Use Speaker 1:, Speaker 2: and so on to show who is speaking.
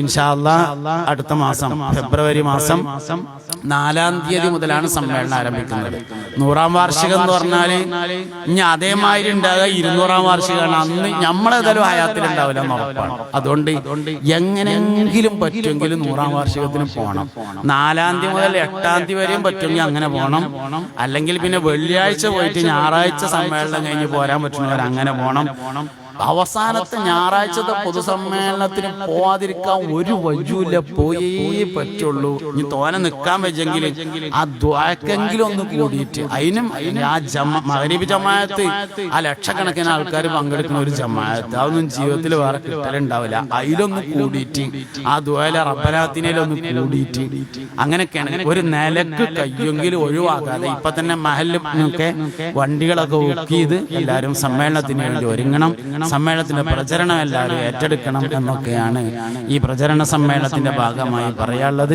Speaker 1: ഇൻഷാ അല്ലാഹ് അടുത്ത മാസം ഫെബ്രുവരി മാസം 4-ാം തീയതി മുതലാണ് സമ്മേളനം ആരംഭിക്കുന്നത്. 100-ാം വാർഷികം എന്ന് പറഞ്ഞാൽ ഇനി അതേമാതിരി ഉണ്ടാകുക 200-ാം വാർഷികമാണ്. അന്ന് നമ്മളേതായാലും ഹയാത്തിൽ ഉണ്ടാവില്ല എന്ന് ഉറപ്പാണ്. അതുകൊണ്ട് എങ്ങനെയെങ്കിലും പറ്റുമെങ്കിലും 100-ാം വാർഷികത്തിന് പോകണം. 4-ാം തീയതി മുതൽ 8-ാം തീയതി വരെയും പറ്റുമെങ്കിൽ അങ്ങനെ പോകണം. അല്ലെങ്കിൽ പിന്നെ വെള്ളിയാഴ്ച പോയിട്ട് ഞായറാഴ്ച സമ്മേളനം കഴിഞ്ഞ് പോരാൻ പറ്റുന്നവർ അങ്ങനെ പോകണം. അവസാനത്തെ ഞായറാഴ്ചത്തെ പൊതുസമ്മേളനത്തിന് പോവാതിരിക്കാൻ ഒരു വജൂല്ല, പോയേ പറ്റുള്ളൂ. ഇനി തോനെ നിൽക്കാൻ വെച്ചെങ്കിൽ ആ ദ്വാക്കെങ്കിലും ഒന്ന് കൂടിയിട്ട് അതിനും ആ മഗ്‌രിബ് ജമാഅത്ത് ആ ലക്ഷക്കണക്കിന് ആൾക്കാർ പങ്കെടുക്കുന്ന ഒരു ജമാഅത്ത് അതൊന്നും ജീവിതത്തിൽ വേറെ കിട്ടലുണ്ടാവില്ല. അതിലൊന്ന് കൂടിയിട്ട് ആ ദ്വായിലെ റബ്ബനാത്തിനൊന്ന് കൂടിയിട്ട് അങ്ങനെയൊക്കെയാണ് ഒരു നിലക്ക് കയ്യെങ്കിലും ഒഴിവാക്കാതെ ഇപ്പൊ തന്നെ മഹലിനൊക്കെ വണ്ടികളൊക്കെ ബുക്ക് ചെയ്ത് എല്ലാവരും സമ്മേളനത്തിന് വേണ്ടി ഒരുങ്ങണം. സമ്മേളനത്തിന്റെ പ്രചരണം എല്ലാവരും ഏറ്റെടുക്കണം എന്നൊക്കെയാണ് ഈ പ്രചരണ സമ്മേളനത്തിന്റെ ഭാഗമായി പറയാനുള്ളത്.